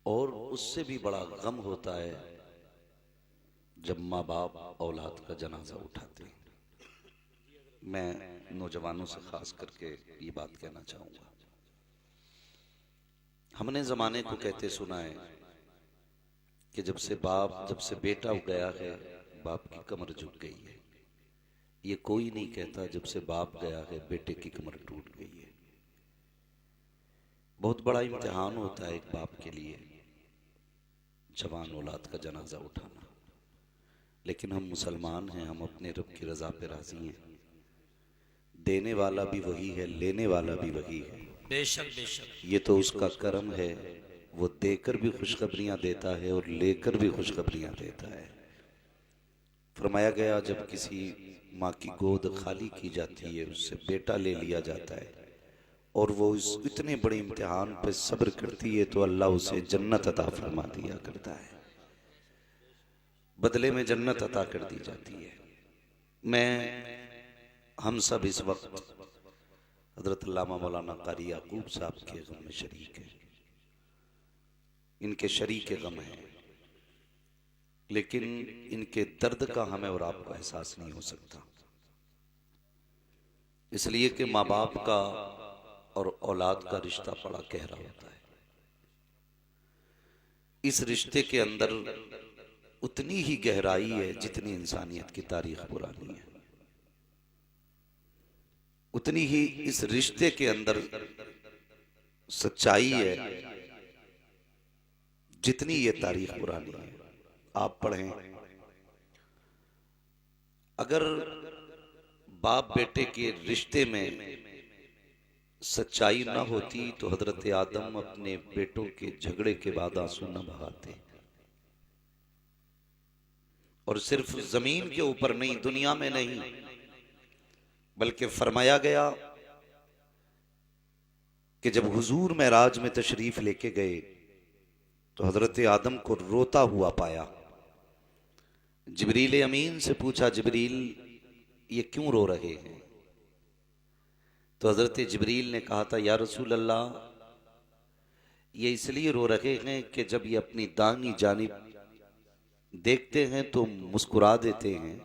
और उससे भी बड़ा गम होता है जब माँ बाप औलाद का जनाजा उठाते हैं। मैं नौजवानों से खास करके ये बात कहना चाहूंगा, हमने जमाने को कहते सुना है कि जब से बेटा गया है बाप की कमर झुक गई है। ये कोई नहीं कहता जब से बाप गया है बेटे की कमर टूट गई है। बहुत बड़ा इम्तिहान होता है एक बाप के लिए जवान औलाद का जनाजा उठाना, लेकिन हम मुसलमान हैं, हम अपने रब की रजा पे राजी हैं। देने वाला भी वही है, लेने वाला भी वही है। बेशक बेशक। ये तो उसका कर्म है, वो देकर भी खुशखबरियां देता है और लेकर भी खुशखबरियां देता है। फरमाया गया जब किसी माँ की गोद खाली की जाती है, उससे बेटा ले लिया जाता है और वो इस इतने बड़े इम्तिहान पे सब्र करती है तो अल्लाह उसे जन्नत अता फरमा दिया करता है, बदले में जन्नत अता कर दी जाती है। हम सब इस वक्त हजरत अल्लामा मौलाना कारी याकूब साहब के गम में शरीक हैं, इनके शरीक गम है, लेकिन इनके दर्द का हमें और आपको एहसास नहीं हो सकता, इसलिए कि माँ बाप का और औलाद का रिश्ता बड़ा गहरा होता है। इस रिश्ते के अंदर उतनी ही गहराई है जितनी इंसानियत की तारीख पुरानी है, उतनी ही इस रिश्ते के अंदर सच्चाई है जितनी ये तारीख पुरानी है। आप पढ़ें, अगर बाप बेटे के रिश्ते में सच्चाई ना होती तो हजरत आदम अपने बेटों के झगड़े के बाद आंसू न बहाते। और सिर्फ जमीन के ऊपर नहीं, दुनिया में नहीं, बल्कि फरमाया गया कि जब हुजूर मेराज में तशरीफ लेके गए तो हजरत आदम को रोता हुआ पाया। जिब्रील अमीन से पूछा, जिब्रील ये क्यों रो रहे हैं? तो हजरत जिब्रील ने कहा था, या रसूल अल्लाह ये इसलिए रो रहे हैं कि जब ये अपनी दानी जानिब देखते हैं तो मुस्कुरा देते हैं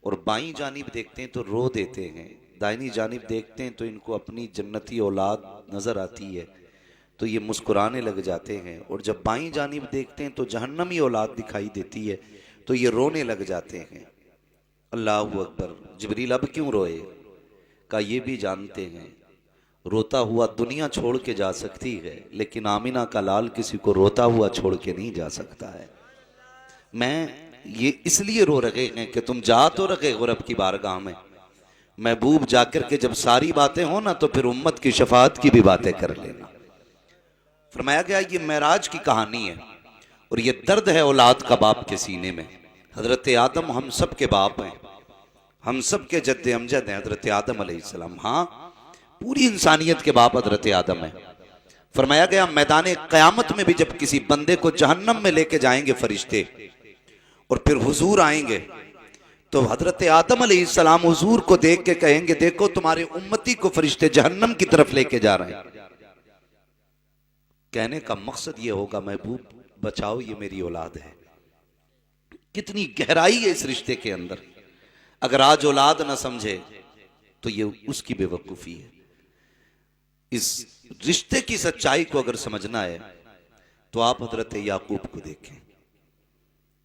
और बाईं जानिब देखते हैं तो रो देते हैं, दाहिनी जानिब देखते हैं तो इनको अपनी जन्नती औलाद नजर आती है तो ये मुस्कुराने लग जाते हैं, और जब बाईं जानिब देखते हैं तो जहन्नमी औलाद दिखाई देती है तो ये रोने लग जाते हैं। अल्लाह अकबर। जिब्रील अब क्यों रोए? का ये भी जानते हैं रोता हुआ दुनिया छोड़ के जा सकती है, लेकिन आमिना का लाल किसी को रोता हुआ छोड़ के नहीं जा सकता है। मैं ये इसलिए रो रहे हैं कि तुम जा तो रखे हो रब की बारगाह में, महबूब जाकर के जब सारी बातें हो ना तो फिर उम्मत की शफाअत की भी बातें कर लेना। फरमाया गया ये मेराज की कहानी है और ये दर्द है औलाद का बाप के सीने में। हजरत आदम हम सब के बाप हैं, हम सब के जद्दे अमजद हैं हजरत आदम अलैहिस्सलाम। हाँ, पूरी इंसानियत के बाप हजरत आदम है। फरमाया गया मैदान क़यामत में भी जब किसी बंदे को जहन्नम में लेके जाएंगे फरिश्ते और फिर हुजूर आएंगे तो हजरत आदम अलैहिस्सलाम हुजूर को देख के कहेंगे, देखो तुम्हारे उम्मती को फरिश्ते जहन्नम की तरफ लेके जा रहे हैं। कहने का मकसद ये होगा, महबूब बचाओ ये मेरी औलाद है। कितनी गहराई है इस रिश्ते के अंदर। अगर आज औलाद ना समझे तो ये उसकी बेवकूफी है। इस रिश्ते की सच्चाई को अगर समझना है तो आप हजरत याकूब को देखें।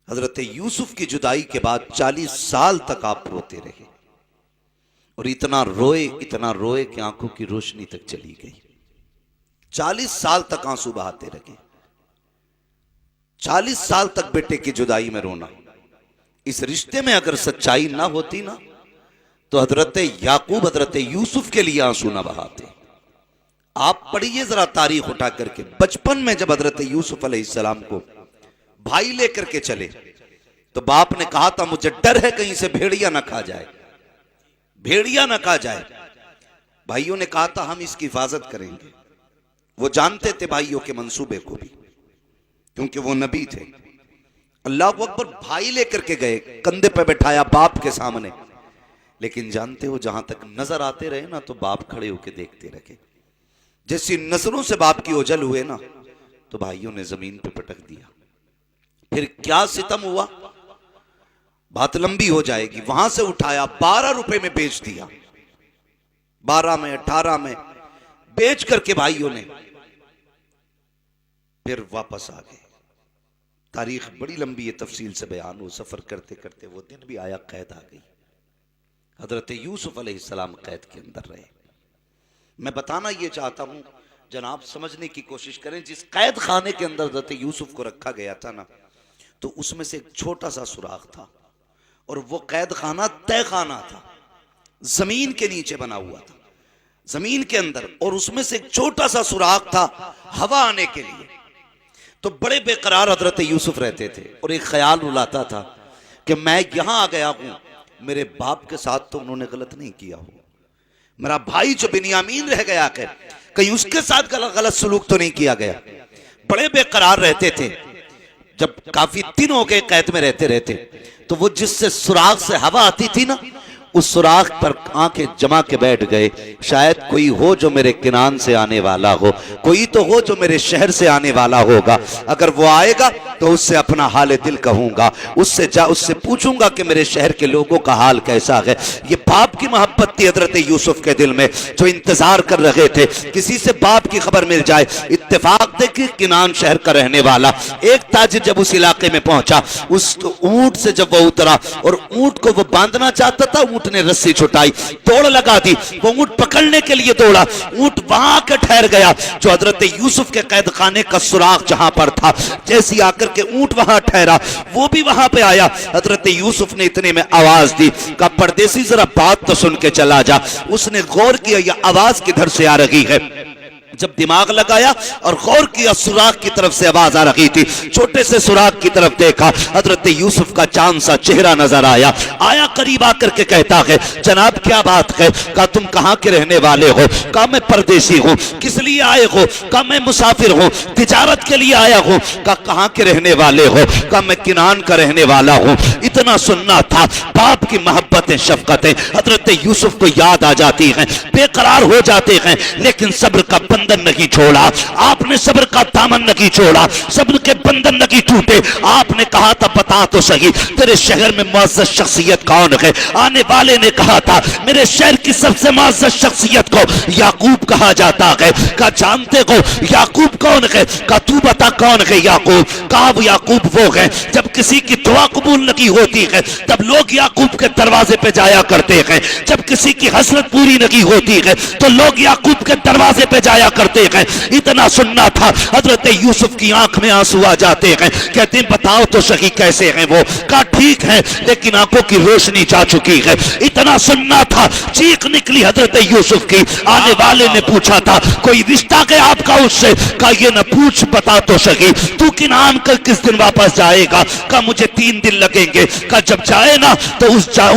हजरत यूसुफ की जुदाई के बाद 40 साल तक आप रोते रहे और इतना रोए कि आंखों की रोशनी तक चली गई। 40 साल तक आंसू बहाते रहे, 40 साल तक बेटे की जुदाई में रोना। इस रिश्ते में अगर सच्चाई ना होती ना तो हजरत याकूब हजरत यूसुफ के लिए आंसू ना बहाते। आप पढ़िए जरा तारीख उठा करके, बचपन में जब हजरत यूसुफ अलैहिस्सलाम को भाई लेकर के चले तो बाप ने कहा था मुझे डर है कहीं से भेड़िया ना खा जाए, भेड़िया ना खा जाए। भाइयों ने कहा था हम इसकी हिफाजत करेंगे। वो जानते थे भाइयों के मंसूबे को भी, क्योंकि वो नबी थे। अल्लाह अकबर, भाई लेकर के गए, कंधे पे बैठाया बाप के सामने, लेकिन जानते हो जहां तक नजर आते रहे ना तो बाप खड़े होके देखते रहे। जैसी नजरों से बाप की ओझल हुए ना तो भाइयों ने जमीन पे पटक दिया। फिर क्या सितम हुआ, बात लंबी हो जाएगी। वहां से उठाया, 12 रुपए में बेच दिया, 12 में 18 में बेच करके भाइयों ने फिर वापस आ गए। तारीख बड़ी लंबी है, तफसील से बयान हो। सफर करते करते वो दिन भी आया, कैद आ गई। हजरत यूसुफ अलैहिस्सलाम कैद के अंदर रहे। मैं बताना ये चाहता हूं, जनाब समझने की कोशिश करें, जिस कैद खाने के अंदर हजरत यूसुफ को रखा गया था ना, तो उसमें से एक छोटा सा सुराख था, और वो कैद खाना तय खाना था, जमीन के नीचे बना हुआ था, जमीन के अंदर, और उसमें से एक छोटा सा सुराख था हवा आने के लिए। तो बड़े बेकरार हजरत यूसुफ रहते थे, और एक ख्याल रुलाता था कि मैं यहां आ गया हूं, मेरे बाप के साथ तो उन्होंने गलत नहीं किया हो, मेरा भाई जो बिन्यामीन रह गया है, कहीं उसके साथ गलत सलूक तो नहीं किया गया। बड़े बेकरार रहते थे। जब काफी दिन हो गए कैद में रहते रहते, तो वो जिससे सुराख से हवा आती थी ना, उस सुराख पर आंखें जमा के बैठ गए, शायद कोई हो जो मेरे किनान से आने वाला हो, कोई तो हो जो मेरे शहर से आने वाला होगा, अगर वो आएगा तो उससे अपना हाल दिल कहूंगा, उससे पूछूंगा कि मेरे शहर के लोगों का हाल कैसा है। ये बाप की मोहब्बत थी हजरत यूसुफ के दिल में, जो इंतजार कर रहे थे किसी से बाप की खबर मिल जाए। इत्तेफाक थे कि किनान शहर का रहने वाला एक ताजिर जब उस इलाके में पहुंचा, उस ऊंट से जब वो उतरा और ऊंट को वो बांधना चाहता था, ऊंट ने रस्सी छुटाई, दौड़ लगा दी, वो ऊंट पकड़ने के लिए दौड़ा, ऊंट वहां आकर ठहर गया जो हजरत यूसुफ के कैद खाने का सुराख जहां पर था। जैसे आकर के ऊंट वहां ठहरा, वो भी वहां पे आया। हजरत यूसुफ ने इतने में आवाज दी, कहा परदेसी जरा बात तो सुन के चला जा। उसने गौर किया यह आवाज किधर से आ रही है। जब दिमाग लगाया और गौर किया, सुराख की तरफ से आवाज आ रही थी। छोटे से सुराख की तरफ देखा, हजरत यूसुफ का चांद सा चेहरा नजर आया। करीब आकर के कहता है, जनाब क्या बात है? कहा तुम कहां के रहने वाले हो? कहा मैं परदेसी हूं। किस लिए आए हो? कहा मैं मुसाफिर हूं, तिजारत के लिए आया हूं। कहा कहां के रहने वाले हो? कहा मैं किनान का रहने वाला हूं। इतना सुनना था, बाप की मोहब्बतें शफकतें हजरत यूसुफ को याद आ जाती हैं, बेकरार हो जाते हैं, लेकिन सब्र का बंधन नहीं छोड़ा। आपने सब्र का दामन नहीं छोड़ा, सब्र के बंधन नहीं टूटे। आपने कहा था बता तो सही तेरे शहर में मुअज़्ज़ज़ शख्सियत कौन है? आने वाले ने कहा था मेरे शहर की सबसे मुअज़्ज़ज़ शख्सियत को याकूब कहा जाता है। कहा जानते हो याकूब कौन है? कहा तू बता कौन है याकूब? कहा वो याकूब वो है जब किसी की दुआ कबूल नहीं होती है तब लोग याकूब के दरवाजे पे जाया करते हैं। जब किसी की हसरत पूरी नहीं होती है तो लोग याकूब के दरवाजे पे जाया करते हैं। इतना सुनना था, हजरत यूसुफ की आंख में आंसू आ जाते हैं। कहते हैं बताओ तो सही कैसे हैं वो? कहा ठीक है लेकिन आंखों की रोशनी जा चुकी है। इतना सुनना था, चीख निकली हजरत यूसुफ की। आने वाले ने पूछा था कोई रिश्ता है आपका उससे? कहा ये न पूछ, बता तो सही तू किनान कर किस दिन वापस जाएगा? कहा मुझे 3 दिन लगेंगे। कहा जब जाए ना तो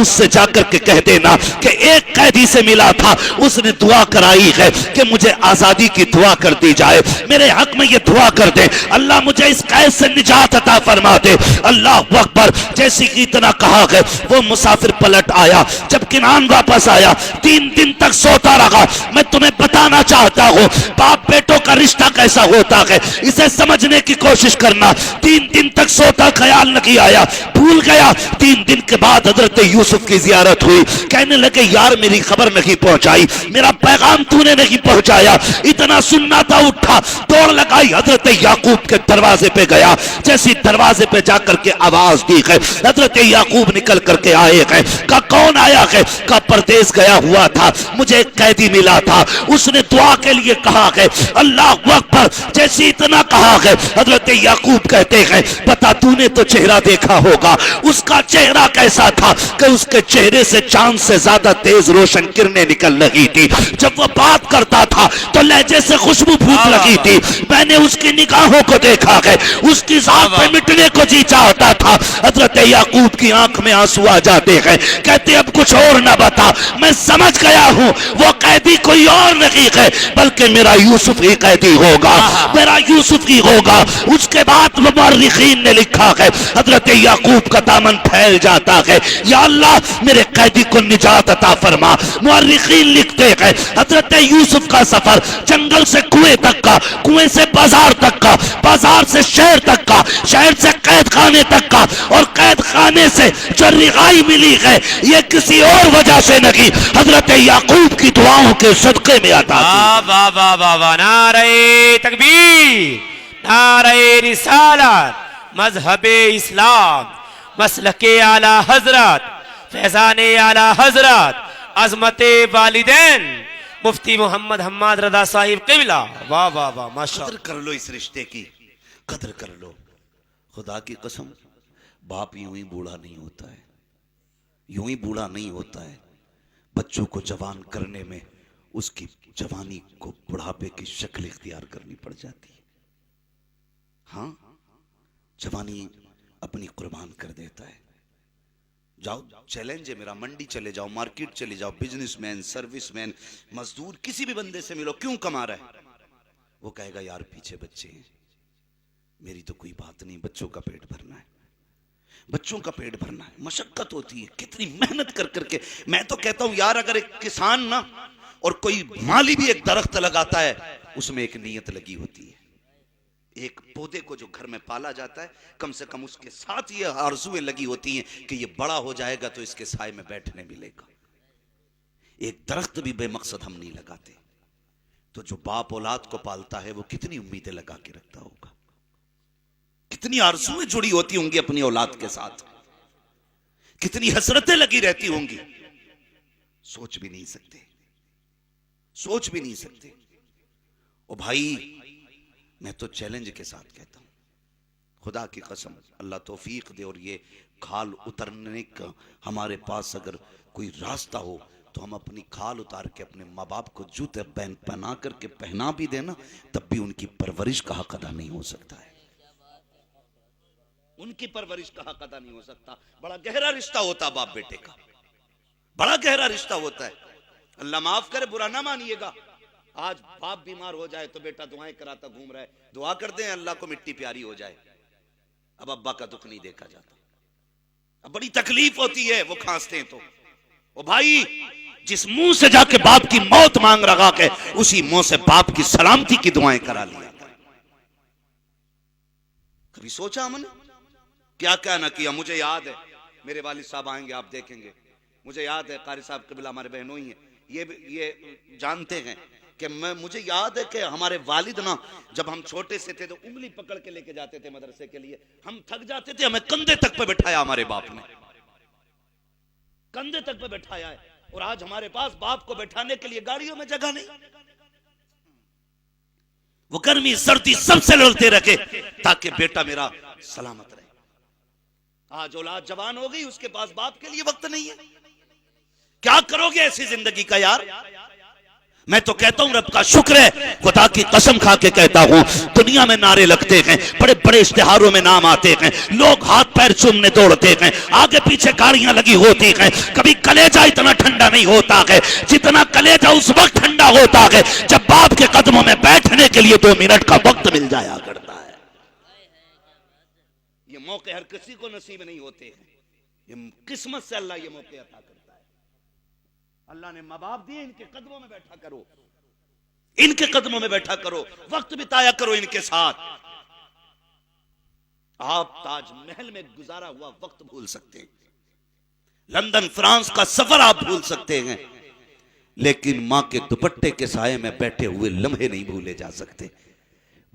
उससे जाकर के कह देना कि एक कैदी से मिला था, उसने दुआ कराई है कि मुझे आजादी की दुआ कर दी जाए, मेरे हक में ये दुआ कर दे, अल्लाह मुझे इस कैद से निजात अता फरमा दे। अल्लाह अकबर। जैसे कि इतना कहा है वो मुसाफिर पलट आया। जब किनान वापस आया 3 दिन तक सोता रहा। मैं तुम्हें बताना चाहता हूँ बाप बेटों का रिश्ता कैसा होता है, इसे समझने की कोशिश करना। 3 दिन तक सोता, ख्याल नहीं आया, भूल गया। 3 दिन के बाद हजरत यूसुफ की जियारत हुई। कहने लगे यार मेरी खबर नहीं पहुंचाई, मेरा पैगाम तूने नहीं पहुंचाया। इतना सुनना था, उठा, दौड़ लगाई, हजरत याकूब के दरवाजे पे गया। जैसी दरवाजे पे जाकर के आवाज दी है, हजरत याकूब निकल करके आए हैं। का कौन आया है? का परदेश गया हुआ था, मुझे एक कैदी मिला था, उसने दुआ के लिए कहा है। अल्लाह अकबर। जैसे इतना कहा है, हजरत याकूब कहते हैं बता तूने तो चेहरा देखा होगा, उसका चेहरा कैसा था कि उसके चेहरे से चांद से ज्यादा तेज रोशन किरणें निकल रही थी। जब वो बात करता था तो लहजे से खुशबू फूट लगी थी। मैंने उसकी निगाहों को देखा है, उसकी जात पे मिटने को जी चाहता था। हजरत याकूब की आंख में आंसू आ जाते हैं। कहते अब कुछ और ना बता, मैं समझ गया हूं वो कैदी कोई और नहीं है बल्कि मेरा यूसुफ ही कैदी होगा, मेरा यूसुफ ही होगा। उसके बाद मुअर्रिखीन ने लिखा है हजरत याकूब का दामन फैल जाता है, या अल्लाह मेरे कैदी को निजात अता फरमा। मुअर्रिखीन लिखते हैं हजरत यूसुफ का सफर जंगल से कुएं तक का, कुएं से बाजार तक का, बाजार से शहर तक का, शहर से कैद खाने तक का, और कैद खाने से जो रिहाई मिली है ये किसी और वजह से नहीं, हजरत याकूब की दुआओं के सदके में आता है। वाह वाह वाह वाह, नारे तकबीर, नारे रिसालत, मजहबे इस्लाम, मसलके आला हजरत, फैजाने आला हजरत, अजमते वालिदैन मुफ्ती मोहम्मद हम्माद रजा साहिब क़िबला। वाह वाह वाह, माशा। कदर कर लो इस रिश्ते की, कदर कर लो। खुदा की कसम, बाप यूं ही बूढ़ा नहीं होता है, यूं ही बूढ़ा नहीं होता है। बच्चों को जवान करने में उसकी जवानी को बुढ़ापे की शक्ल इख्तियार करनी पड़ जाती है। हाँ, जवानी अपनी कुर्बान कर देता है। जाओ, चैलेंज है मेरा, मंडी चले जाओ, मार्केट चले जाओ, बिजनेसमैन, सर्विसमैन, मजदूर, किसी भी बंदे से मिलो, क्यों कमा रहा है? वो कहेगा यार पीछे बच्चे हैं, मेरी तो कोई बात नहीं, बच्चों का पेट भरना है, बच्चों का पेट भरना है। मशक्कत होती है, कितनी मेहनत कर करके। मैं तो कहता हूं यार, अगर एक किसान ना और कोई माली भी एक दरख्त लगाता है, उसमें एक नीयत लगी होती है। एक पौधे को जो घर में पाला जाता है, कम से कम उसके साथ ये आरज़ुएं लगी होती हैं कि ये बड़ा हो जाएगा तो इसके साए में बैठने मिलेगा। एक दरख्त भी बेमकसद हम नहीं लगाते। तो जो बाप औलाद को पालता है वो कितनी उम्मीदें लगा के रखता होगा, कितनी आरज़ुएं जुड़ी होती होंगी अपनी औलाद के साथ, कितनी हसरतें लगी रहती होंगी। सोच भी नहीं सकते, सोच भी नहीं सकते। ओ भाई, मैं तो चैलेंज के साथ कहता हूं, खुदा की कसम, अल्लाह तौफीक दे और ये खाल उतरने का हमारे पास अगर कोई रास्ता हो तो हम अपनी खाल उतार के अपने माँ बाप को जूते पहना करके पहना भी देना, तब भी उनकी परवरिश का हक अदा नहीं हो सकता है। उनकी परवरिश का हक अदा नहीं हो सकता। बड़ा गहरा रिश्ता होता बाप बेटे का, बड़ा गहरा रिश्ता होता है। अल्लाह माफ करे, बुरा ना मानिएगा। आज बाप बीमार हो जाए तो बेटा दुआएं कराता घूम रहा है, दुआ कर दें अल्लाह को मिट्टी प्यारी हो जाए। अब अब्बा का दुख नहीं देखा जाता, अब बड़ी तकलीफ होती है वो खांसते हैं तो। ओ भाई, जिस मुंह से जाके बाप की मौत मांग रहा है, उसी मुंह से बाप की सलामती की दुआएं करा लिया। कभी सोचा हमने क्या क्या ना किया? मुझे याद है, मेरे वालिद साहब आएंगे आप देखेंगे, मुझे याद है कारी साहब कबीला हमारे बहनों ही है, ये जानते हैं कि मुझे याद है कि हमारे वालिद ना, जब हम छोटे से थे तो उंगली पकड़ के लेके जाते थे मदरसे के लिए। हम थक जाते थे, हमें कंधे तक पे बैठाया हमारे बाप ने, कंधे तक पे बैठाया है। और आज हमारे पास बाप को बैठाने के लिए गाड़ियों में जगह नहीं। वो गर्मी सर्दी सबसे लड़ते रखे ताकि बेटा मेरा सलामत रहे। आज औलाद जवान हो गई, उसके पास बाप के लिए वक्त नहीं है। क्या करोगे ऐसी जिंदगी का यार? मैं तो कहता हूं रब का शुक्र है, खुदा की कसम खा के कहता हूं, दुनिया में नारे लगते हैं, बड़े बड़े इश्तिहारों में नाम आते हैं, लोग हाथ पैर चूमने दौड़ते हैं, आगे पीछे गाड़ियां लगी होती हैं। कभी कलेजा इतना ठंडा नहीं होता है जितना कलेजा उस वक्त ठंडा होता है जब बाप के कदमों में बैठने के लिए 2 मिनट का वक्त मिल जाया करता है। ये मौके हर किसी को नसीब नहीं होते हैं, ये किस्मत से अल्लाह ये मौके अता करता है। अल्लाह ने माँ बाप दिए, इनके कदमों में बैठा करो, इनके कदमों में बैठा करो, वक्त बिताया करो इनके साथ। आप ताजमहल में गुजारा हुआ वक्त भूल सकते हैं, लंदन फ्रांस का सफर आप भूल सकते हैं, लेकिन मां के दुपट्टे के साये में बैठे हुए लम्हे नहीं भूले जा सकते।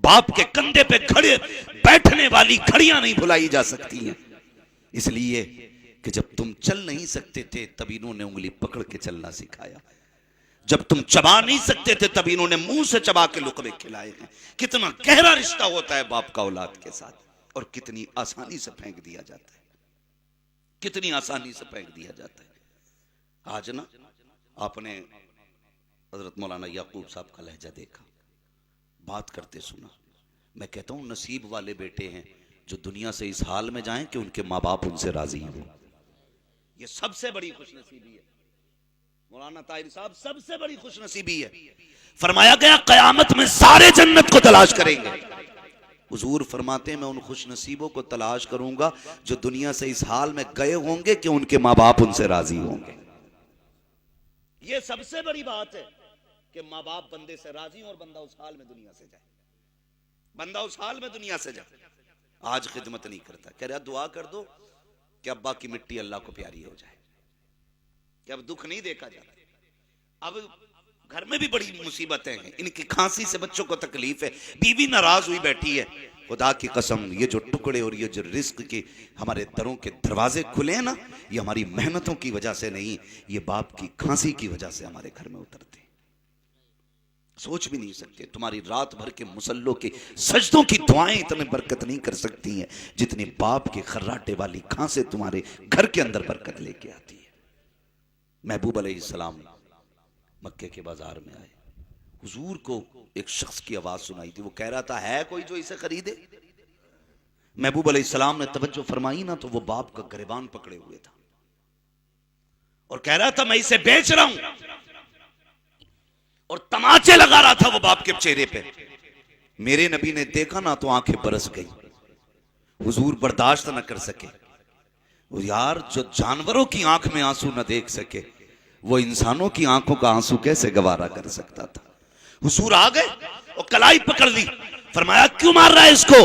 बाप के कंधे पे खड़े बैठने वाली घड़ियां नहीं भुलाई जा सकती हैं। इसलिए कि जब तुम चल नहीं सकते थे तब इन्होंने उंगली पकड़ के चलना सिखाया, जब तुम चबा नहीं सकते थे तब इन्होंने मुंह से चबा के लुकमे खिलाए हैं। कितना गहरा रिश्ता होता है बाप का औलाद के साथ, और कितनी आसानी से फेंक दिया जाता है, कितनी आसानी से फेंक दिया जाता है। आज ना आपने हजरत मौलाना याकूब साहब का लहजा देखा, बात करते सुना। मैं कहता हूं नसीब वाले बेटे हैं जो दुनिया से इस हाल में जाएं कि उनके माँ बाप उनसे राजी हों। ये सबसे बड़ी खुशनसीबी है। मौलाना ताहिर साहब सबसे बड़ी खुशनसीबी है। फरमाया गया कयामत में सारे जन्नत को तलाश करेंगे। हुजूर फरमाते हैं मैं उन खुशनसीबों को तलाश करूंगा जो दुनिया से इस हाल में गए होंगे कि उनके माँ बाप उनसे राजी होंगे। ये सबसे बड़ी बात है कि माँ बाप बंदे से राजी हो और बंदा उस हाल में दुनिया से जाए, बंदा उस हाल में दुनिया से जाए। आज खिदमत नहीं करता, कह रहा दुआ कर दो कि अब्बा की मिट्टी अल्लाह को प्यारी हो जाए, कि अब दुख नहीं देखा जाता। अब घर में भी बड़ी मुसीबतें हैं, इनकी खांसी से बच्चों को तकलीफ है, बीवी नाराज हुई बैठी है। खुदा की कसम, ये जो टुकड़े और ये जो रिस्क के हमारे दरों के दरवाजे खुले हैं ना, ये हमारी मेहनतों की वजह से नहीं, ये बाप की खांसी की वजह से हमारे घर में उतरते। सोच भी नहीं सकते, तुम्हारी रात भर के मुसल्लों के सजदों की दुआएं इतने बरकत नहीं कर सकती हैं जितनी बाप के खर्राटे वाली खांसे तुम्हारे घर के अंदर बरकत लेके आती है। महबूब अलैहिस्सलाम मक्के के बाजार में आए, हुजूर को एक शख्स की आवाज सुनाई थी, वो कह रहा था है कोई जो इसे खरीदे। महबूब अलैहिस्सलाम ने तवज्जो फरमाई ना तो वो बाप का गिरबान पकड़े हुए था और कह रहा था मैं इसे बेच रहा हूं, और तमाचे लगा रहा था वो बाप के चेहरे पे। मेरे नबी ने देखा ना तो आंखें बरस गई, हुजूर बर्दाश्त न कर सके। वो यार जो जानवरों की आंख में आंसू न देख सके, वो इंसानों की आंखों का आंसू कैसे गवारा कर सकता था। हुजूर आ गए और कलाई पकड़ ली, फरमाया क्यों मार रहा है इसको।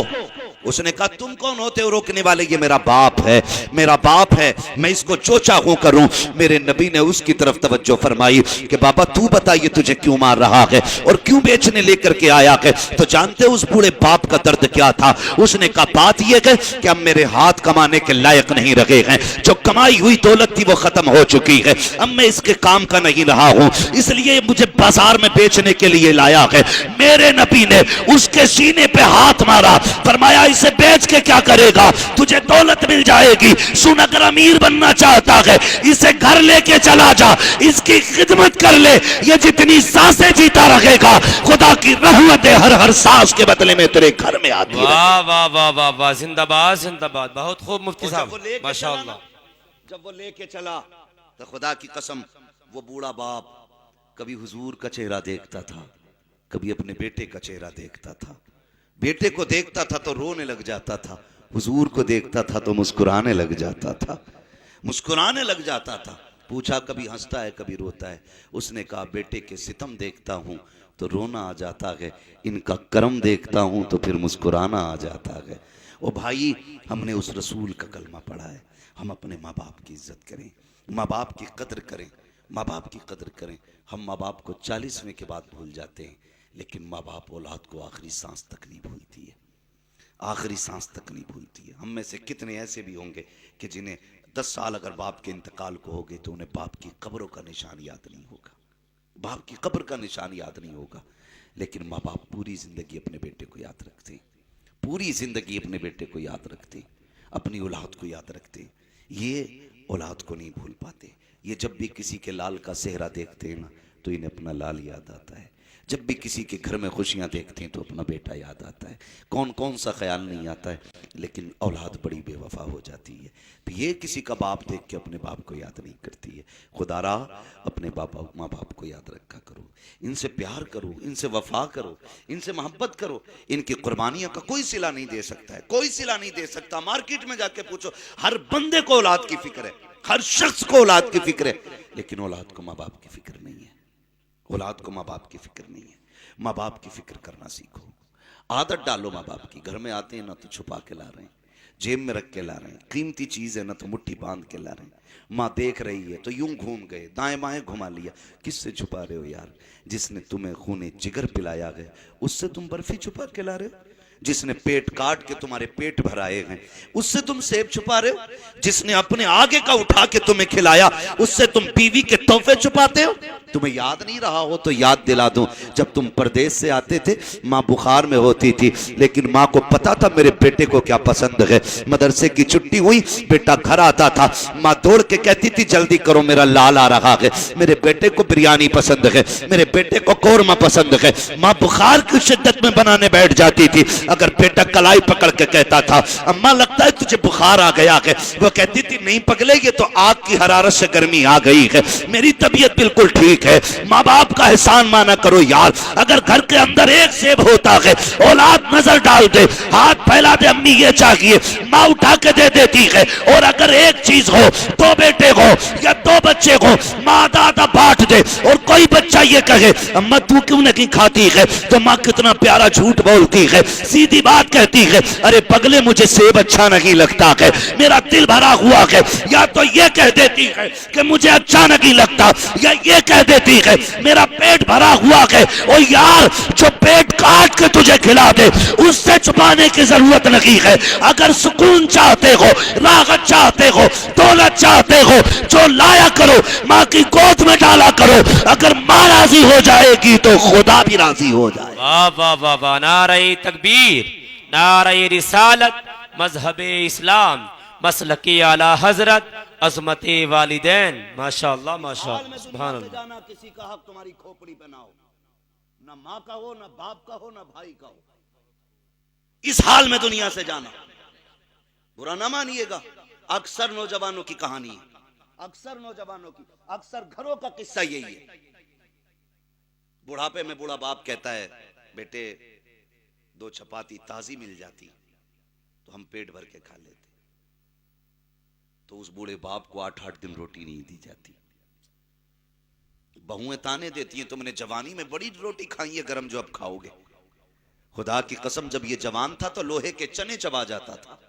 उसने कहा तुम कौन होते हो रोकने वाले, ये मेरा बाप है, मेरा बाप है, मैं इसको जो चाहूं करूं। मेरे नबी ने उसकी तरफ तवज्जो फरमाई कि बाबा तू बता ये तुझे क्यों मार रहा है और क्यों बेचने लेकर के आया है। तो जानते हो उस बूढ़े बाप का दर्द क्या था। उसने कहा बात यह है कि अब मेरे हाथ कमाने के लायक नहीं रहे हैं, जो कमाई हुई दौलत थी वो खत्म हो चुकी है, अब मैं इसके काम का नहीं रहा हूं, इसलिए मुझे बाजार में बेचने के लिए लाया है। मेरे नबी ने उसके सीने पे हाथ मारा, फरमाया इसे बेच के क्या करेगा, तुझे दौलत मिल जाएगी। सुन अगर अमीर बनना चाहता है इसे घर लेके चला जा, इसकी खिदमत कर ले, ये जितनी सांसें जीता रहेगा खुदा की रहमतें हर हर सांस के बदले में तेरे घर में आती है। वाह वाह वाह वाह वाह, जिंदाबाद जिंदाबाद, बहुत खूब मुफ्ती साहब, माशाअल्लाह। जब वो लेके चला तो खुदा की कसम वो बूढ़ा बाप कभी हुजूर का चेहरा देखता था, कभी अपने बेटे का चेहरा देखता था। बेटे को देखता था तो रोने लग जाता था, हुजूर को देखता था तो मुस्कुराने लग जाता था, मुस्कुराने लग जाता था। पूछा कभी हंसता है कभी रोता है। उसने कहा बेटे के सितम देखता हूं तो रोना आ जाता है, इनका करम देखता हूं तो फिर मुस्कुराना आ जाता है। ओ भाई, हमने उस रसूल का कलमा पढ़ा है, हम अपने माँ बाप की इज्जत करें, माँ बाप की कदर करें, माँ बाप की कदर करें। हम माँ बाप को 40वें के बाद भूल जाते हैं, लेकिन माँ बाप औलाद को आखिरी सांस तक नहीं भूलती है, आखिरी सांस तक नहीं भूलती है। हम में से कितने ऐसे भी होंगे कि जिन्हें 10 साल अगर बाप के इंतकाल को हो गए तो उन्हें बाप की कब्रों का निशान याद नहीं होगा, बाप की कब्र का निशान याद नहीं होगा। लेकिन माँ बाप पूरी जिंदगी अपने बेटे को याद रखते, पूरी जिंदगी अपने बेटे को याद रखते, अपनी औलाद को याद रखते। ये औलाद को नहीं भूल पाते। ये जब भी किसी के लाल का सेहरा देखते हैं ना तो इन्हें अपना लाल याद आता है, जब भी किसी के घर में खुशियां देखते हैं तो अपना बेटा याद आता है। कौन कौन सा ख्याल नहीं आता है, लेकिन औलाद बड़ी बेवफा हो जाती है। तो ये किसी का बाप देख के अपने बाप को याद नहीं करती है। खुदारा अपने बाबा माँ बाप को याद रखा करो, इनसे प्यार करो, इनसे वफा करो, इनसे मोहब्बत करो। इनकी कुर्बानियों का कोई सिला नहीं दे सकता है, कोई सिला नहीं दे सकता। मार्केट में जाके पूछो, हर बंदे को औलाद की फिक्र है, हर शख्स को औलाद की फिक्र है, लेकिन औलाद को माँ बाप की फिक्र नहीं है। औलाद को माँ बाप की फिक्र नहीं है। माँ बाप की फिक्र करना सीखो, आदत डालो माँ बाप की। घर में आते हैं ना तो छुपा के ला रहे हैं, जेब में रख के ला रहे हैं, कीमती चीज है ना तो मुट्ठी बांध के ला रहे हैं। माँ देख रही है तो यूं घूम गए, दाएं बाएं घुमा लिया। किससे छुपा रहे हो यार? जिसने तुम्हें खूने जिगर पिलाया है उससे तुम बर्फी छुपा के ला रहे हो? जिसने पेट काट के तुम्हारे पेट भराए हैं उससे तुम सेब छुपा रहे हो? जिसने अपने आगे का उठा के तुम्हें खिलाया उससे तुम बीवी के तोहफे छुपाते हो? तुम्हें याद नहीं रहा हो तो याद दिला दूं, जब तुम परदेश से आते थे माँ बुखार में होती थी, लेकिन माँ को पता था मेरे बेटे को क्या पसंद है। मदरसे की छुट्टी हुई, बेटा घर आता था, माँ दौड़ के कहती थी जल्दी करो मेरा लाल आ रहा है, मेरे बेटे को बिरयानी पसंद है, मेरे बेटे को कौरमा पसंद है। माँ बुखार की शिद्दत में बनाने बैठ जाती थी। अगर बेटा कलाई पकड़ के कहता था अम्मा लगता है तुझे बुखार आ गया है, वो कहती थी नहीं पगले ये तो आग की हरारत से गर्मी आ गई है, मेरी तबीयत बिल्कुल ठीक एक है, माँ बाप का एहसान माना करो यार। अगर घर के अंदर एक सेब होता है, औलाद नजर डाल दे, हाथ फैला दे, अम्मी ये चाहिए, माँ उठा के दे देती है। और अगर एक चीज हो, दो बेटे हो या दो बच्चे हो, माँ आधा बांट दे। और कोई बच्चा ये कहे अम्मा तू क्यों नहीं खाती है, तो माँ कितना प्यारा झूठ बोलती है, सीधी बात कहती है, अरे पगले मुझे सेब अच्छा नहीं लगता है, मेरा दिल भरा हुआ है। या तो ये कह देती है कि मुझे अच्छा नहीं लगता, या ये कह देती है मेरा पेट भरा हुआ है। और यार जो पेट काट के तुझे खिला दे उससे छुपाने की जरूरत नहीं है। अगर सुकून चाहते हो, राहत चाहते हो, दौलत चाहते हो, जो लाया करो माँ की गोद में डाला करो। अगर माँ राजी हो जाएगी तो खुदा भी राजी हो जाए। वाह वाह वाह वाह, नारे तकबीर, नारे रिसालत, मजहबे इस्लाम, मसलके आला हजरत, अजमते वालिदैन। माशाअल्लाह माशाअल्लाह, सुभान अल्लाह। जाना किसी का हक तुम्हारी खोपड़ी पे ना हो, ना माँ का हो, ना बाप का हो, ना भाई का हो। इस हाल में दुनिया से जाना, बुरा ना मानिएगा। अक्सर नौजवानों की कहानी है, अक्सर नौजवानों की, अक्सर घरों का किस्सा यही है। बुढ़ापे में बूढ़ा बाप कहता है बेटे दो चपाती ताजी मिल जाती तो हम पेट भर के खा लेते। तो उस बूढ़े बाप को 8-8 दिन रोटी नहीं दी जाती। बहुएं ताने देती हैं तुमने जवानी में बड़ी रोटी खाई है गरम, जो अब खाओगे। खुदा की कसम जब ये जवान था तो लोहे के चने चबा जाता था,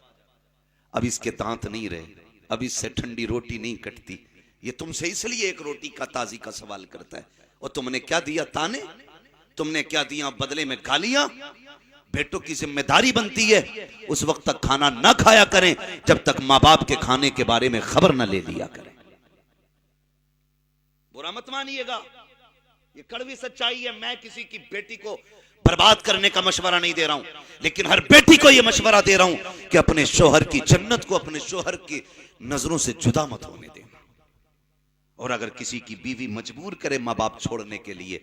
अब इसके दांत नहीं रहे, अब इससे ठंडी रोटी नहीं कटती। ये तुमसे इसलिए एक रोटी का ताजी का सवाल करता है। और तुमने क्या दिया ताने, तुमने क्या दिया बदले में गालियां। बेटों की जिम्मेदारी बनती है उस वक्त तक खाना ना खाया करें जब तक माँ बाप के खाने के बारे में खबर ना ले लिया करें। बुरा मत मानिएगा, ये कड़वी सच्चाई है। मैं किसी की बेटी को बर्बाद करने का मशवरा नहीं दे रहा हूं, लेकिन हर बेटी को यह मशवरा दे रहा हूं कि अपने शोहर की जन्नत को अपने शोहर की नजरों से जुदा मत होने देना। और अगर किसी की बीवी मजबूर करे माँ बाप छोड़ने के लिए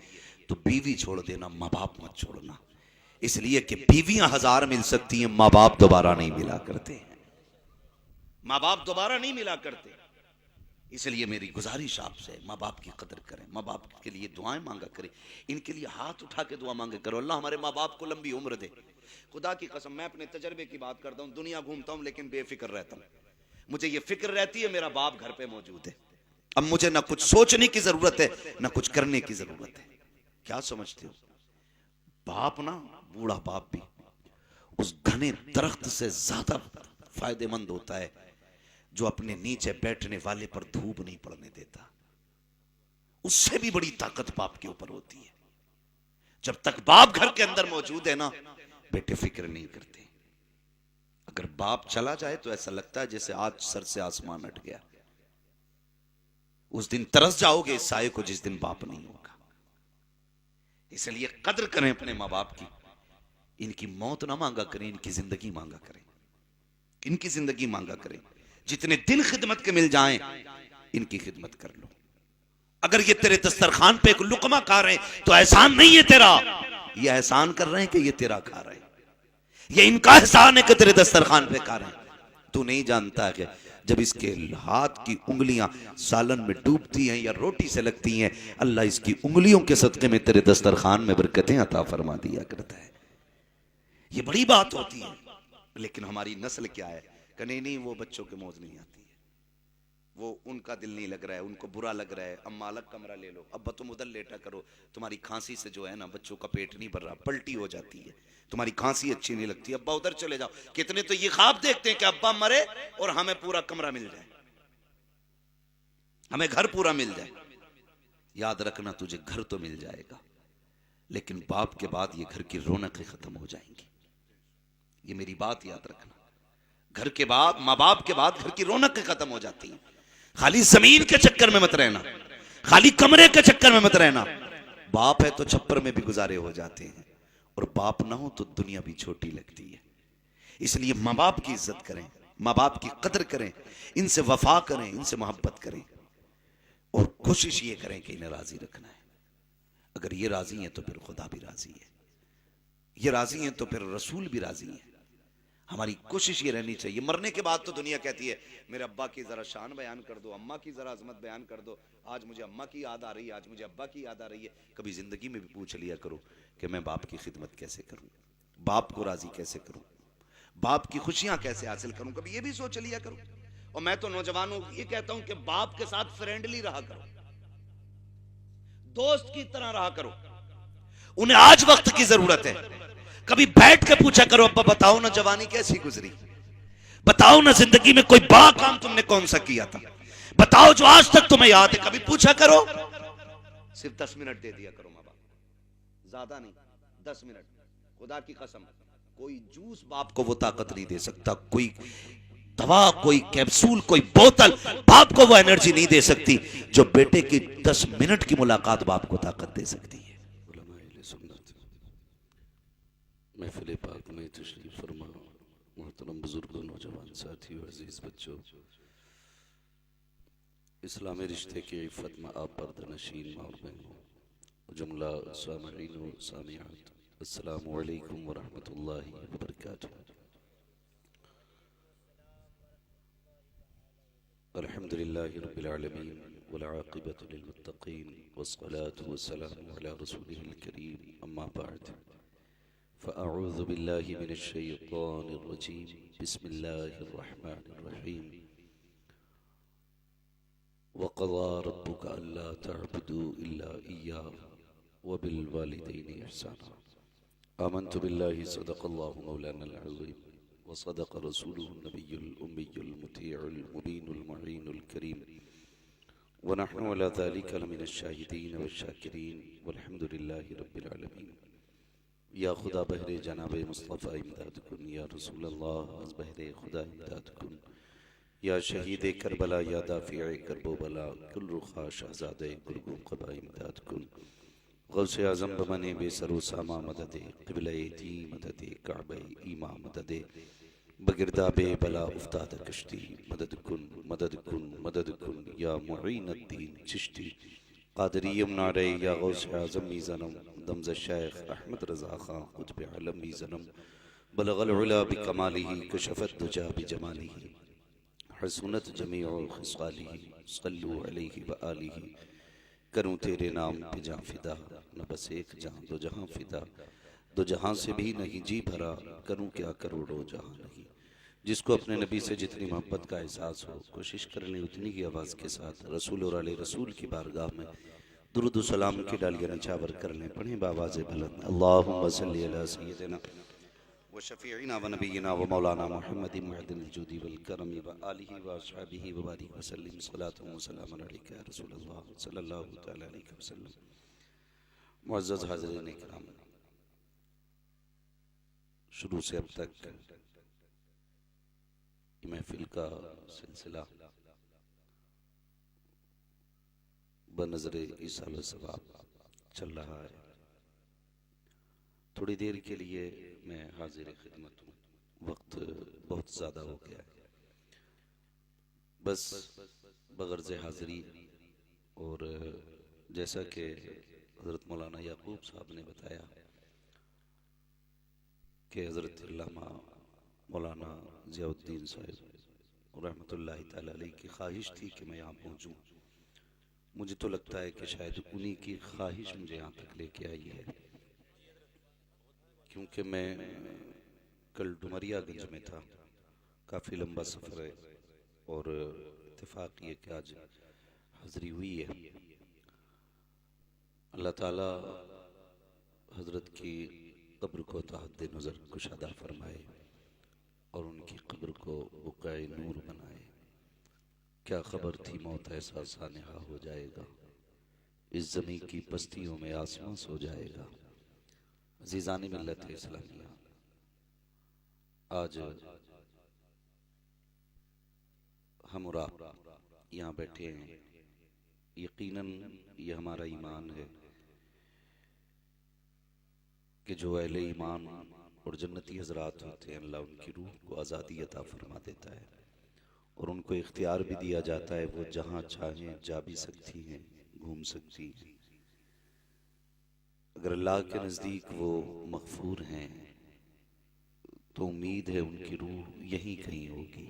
तो बीवी छोड़ देना, माँ बाप मत छोड़ना। इसलिए कि बीवियां 1000 मिल सकती हैं, माँ बाप दोबारा नहीं मिला करते हैं, माँ बाप दोबारा नहीं मिला करते। इसलिए मेरी गुजारिश आपसे, माँ बाप की कदर करें, माँ बाप के लिए दुआएं मांगा करें, इनके लिए हाथ उठा के दुआ मांगे करो, अल्लाह हमारे माँ बाप को लंबी उम्र दे। खुदा की कसम मैं अपने तजर्बे की बात करता हूँ, दुनिया घूमता हूँ लेकिन बेफिक्र रहता हूँ। मुझे ये फिक्र रहती है मेरा बाप घर पे मौजूद है, अब मुझे ना कुछ सोचने की जरूरत है ना कुछ करने की जरूरत है। क्या समझते हो, बाप ना, बूढ़ा बाप भी उस घने दरख्त से ज्यादा फायदेमंद होता है जो अपने नीचे बैठने वाले पर धूप नहीं पड़ने देता। उससे भी बड़ी ताकत बाप के ऊपर होती है। जब तक बाप घर के अंदर मौजूद है ना, बेटे फिक्र नहीं करते। अगर बाप चला जाए तो ऐसा लगता है जैसे आज सर से आसमान हट गया। उस दिन तरस जाओगे इस साये को जिस दिन बाप नहीं होगा। इसलिए कदर करें अपने माँ बाप की, इनकी मौत ना मांगा करें, इनकी जिंदगी मांगा करें, इनकी जिंदगी मांगा करें। जितने दिन खिदमत के मिल जाएं इनकी खिदमत कर लो। अगर ये तेरे दस्तरखान पे एक लुकमा खा रहे हैं तो एहसान नहीं है तेरा, ये एहसान कर रहे हैं कि ये तेरा खा रहे हैं। ये इनका एहसान है कि तेरे दस्तरखान पे खा रहे हैं। तू नहीं जानता है कि जब इसके हाथ की उंगलियां सालन में डूबती हैं या रोटी से लगती हैं, अल्लाह इसकी उंगलियों के सदके में तेरे दस्तरखान में बरकतें अता फरमा दिया करता है। ये बड़ी बात होती है। लेकिन हमारी नस्ल क्या है कि नहीं वो बच्चों के मौज नहीं आती है, वो उनका दिल नहीं लग रहा है, उनको बुरा लग रहा है, अम्मा अलग कमरा ले लो, अब्बा तुम उधर लेटा करो, तुम्हारी खांसी से जो है ना बच्चों का पेट नहीं भर रहा, पलटी हो जाती है, तुम्हारी खांसी अच्छी नहीं लगती, अब्बा उधर चले जाओ। कितने तो ये ख्वाब देखते हैं कि अब्बा मरे और हमें पूरा कमरा मिल जाए, हमें घर पूरा मिल जाए। याद रखना तुझे घर तो मिल जाएगा लेकिन बाप के बाद ये घर की रौनकें खत्म हो जाएंगी। ये मेरी बात याद रखना, घर के बाद माँ बाप के बाद घर की रौनकें खत्म हो जाती हैं। खाली जमीन के चक्कर में मत रहना, खाली कमरे के चक्कर में मत रहना। बाप है तो छप्पर में भी गुजारे हो जाते हैं और बाप ना हो तो दुनिया भी छोटी लगती है। इसलिए माँ बाप की इज्जत करें, माँ बाप की कदर करें, इनसे वफा करें, इनसे मोहब्बत करें और कोशिश ये करें कि इन्हें राजी रखना है। अगर ये राजी हैं तो फिर खुदा भी राजी है, ये राजी हैं तो फिर रसूल भी राजी है। हमारी कोशिश ये रहनी चाहिए। मरने के बाद तो दुनिया कहती है मेरे अब्बा की जरा शान बयान कर दो, अम्मा की जरा अजमत बयान कर दो, आज मुझे अम्मा की याद आ रही है, आज मुझे अब्बा की याद आ रही है। कभी जिंदगी में भी पूछ लिया करो कि मैं बाप की खिदमत कैसे करूं, बाप को राजी कैसे करूं, बाप की खुशियां कैसे हासिल करूं। कभी ये भी सोच लिया करो। और मैं तो नौजवानों ये कहता हूं कि बाप के साथ फ्रेंडली रहा करो, दोस्त की तरह रहा करो। उन्हें आज वक्त की जरूरत है, कभी बैठ के पूछा करो अब्बा बताओ ना जवानी कैसी गुजरी, बताओ ना जिंदगी में कोई बड़ा काम तुमने कौन सा किया था, बताओ जो आज तक तुम्हें याद है। कभी पूछा करो। सिर्फ 10 मिनट दे दिया करो माँ बाप, ज्यादा नहीं, 10 मिनट। खुदा की कसम कोई जूस बाप को वो ताकत नहीं दे सकता, कोई दवा, कोई कैप्सूल, कोई बोतल बाप को वो एनर्जी नहीं दे सकती जो बेटे की 10 मिनट की मुलाकात बाप को ताकत दे सकती है। महफिल पाक में तशरीफ फरमा मोहतरम बुजुर्गों, नौजवान साथियों, अजीज बच्चों, इस्लामी रिश्ते के इफ़्फ़त में आप पर्दनशीन और बहनों, जुमला सामईन व सामियात, अस्सलामु अलैकुम व रहमतुल्लाहि व बरकातुहू। अल्हम्दुलिल्लाहि रब्बिल आलमीन वल आक़िबतु लिल मुत्तक़ीन वस्सलातु वस्सलामु अला रसूलिहिल करीम, अम्मा बाद फ़अऊज़ु बिल्लाहि मिनश शैतानिर रजीम, बिस्मिल्लाहिर रहमानिर रहीम। वक़ज़ा रब्बुका अल्ला तअबुदू इल्ला इय्याहु व बिल वालिदैनि इहसाना। आमन्तु बिल्लाहि सदक़ल्लाहु मौलानल अज़ीम व सदक़ रसूलुहुन नबियुल उम्मियुल मुतीउल मुबीनुल मुईनुल करीम व नहनु अला ज़ालिका लमिनश शाहिदीन वश्शाकिरीन वल्हम्दुलिल्लाहि रब्बिल आलमीन। या खुदा बहरे जनाबे मुस्तफ़ा इमदाद कुन, या रसूल अल्लाह अज़ बहरे खुदा इमदाद कुन, या शहीद करबला, या दाफ़िए करबो बला, कुल रुखा शहज़ादे गुरगो क़बा इमदाद कुन। गौसे आज़म बमने बेसरो सामा मददे, क़िबले दी मददे, काबे ईमा मददे, बगिरदाबे बला उफ्ताद कश्ती, मदद कुन मदद कुन मदद कुन, या मुईनुद्दीन चिश्ती क़ादरी यमनारे, या गौसे आज़म मीज़नम दमज़ शेख अहमद रज़ा ख़ान क़ुत्ब आलम मीज़नम, बलगल उला बिकमालिही कशफ़त दुजा बिजमालिही, हसनत जमीउ ख़िसालिही, सल्लु अलैहि व आलिही। करूँ तेरे नाम पे जाँ फिदा, न बस एक जहाँ दो जहाँ फिदा, दो जहाँ से भी नहीं जी भरा, करूँ क्या करोड़ों जहाँ नहीं। जिसको अपने नबी से जितनी मोहब्बत का एहसास हो, कोशिश कर लें उतनी ही आवाज़ के साथ रसूल और आले रसूल की बारगाह में दुरूद व सलाम की डालियाँ निछावर कर लें। पढ़ें बावाज़ बुलंद, अल्लाहुम्मा सल्ली अला सय्यिदिना व शफ़ीइना व नबीना व मौलाना मुहम्मदिन मुअद्दिल जुदी वल करमी व आलिहि व अस्हाबिहि व बारिक व सल्लिम सलातु व सलामुन अलैका या रसूलल्लाह सल्लल्लाहु तआला अलैहि वसल्लम। मुअज़्ज़ज़ हाज़िरीन इकराम, शुरू से अब तक महफिल का सिलसिला बनज़रे ईसाल सवाब चल रहा है। थोड़ी देर के लिए मैं हाजिर खिदमत हूँ, वक्त बहुत ज़्यादा हो गया है। बस बगर्ज़ हाज़िरी और जैसा कि हज़रत मौलाना याकूब साहब ने बताया कि हज़रत अल्लामा मौलाना ज़ियाउद्दीन साहब रहमतुल्लाहि तआला अलैह की ख्वाहिश थी कि मैं यहाँ पहुँचूँ। मुझे तो लगता है कि शायद उन्हीं की ख्वाहिश मुझे यहाँ तक लेके आई है, क्योंकि मैं कल डुमरियागंज में था, काफ़ी लंबा सफ़र है और इत्तेफाक ये कि आज हाज़िरी हुई है। अल्लाह ताला हज़रत की कब्र को तहद्दे नज़र कुशादा फरमाए और उनकी कब्र को बुक़ाए नूर बनाए। क्या खबर थी मौत ऐसा सानिहा हो जाएगा, इस ज़मीन की पस्तियों में आसमां सो जाएगा। अज़ीज़ान मिल्लत इस्लामिया, आज हम और आप यहाँ बैठे हैं, यकीनन ये हमारा ईमान है कि जो अहले ईमान और जन्नती हज़रात होते हैं, अल्लाह उनकी रूह को आज़ादी अता फरमा देता है और उनको इख्तियार भी दिया जाता है, वो जहाँ चाहें जा भी सकती हैं, घूम सकती हैं। अगर अल्लाह के नज़दीक वो मग़फ़ूर हैं तो उम्मीद है उनकी रूह यहीं कहीं होगी,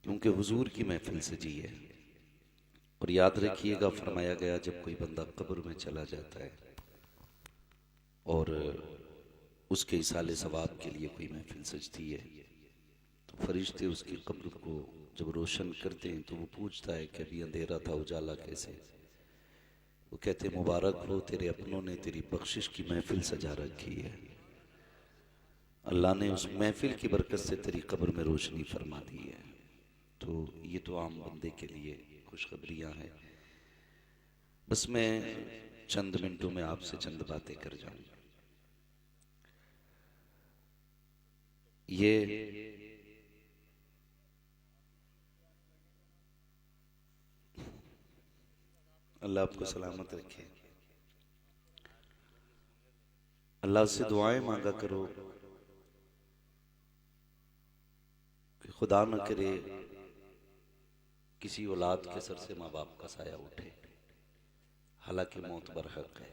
क्योंकि हुजूर की महफिल सजी है। और याद रखिएगा, फरमाया गया जब कोई बंदा कब्र में चला जाता है और उसके इसाले सवाब के लिए कोई महफिल सजती है, तो फरिश्ते उसकी कब्र को जब रोशन करते हैं तो वो पूछता है कि अभी अंधेरा था, उजाला कैसे? वो कहते मुबारक हो, तेरे अपनों ने तेरी बख्शिश की महफिल सजा रखी है, अल्लाह ने उस महफिल की बरकत से तेरी कब्र में रोशनी फरमा दी है। तो ये तो आम बंदे के लिए खुशखबरियाँ हैं। बस मैं चंद मिनटों में आपसे चंद बातें कर जाऊं। ये अल्लाह आपको सलामत रखे। अल्लाह से दुआएं मांगा करो कि खुदा न करे किसी औलाद के सर से माँ बाप का साया उठे, हालांकि मौत बरहक है।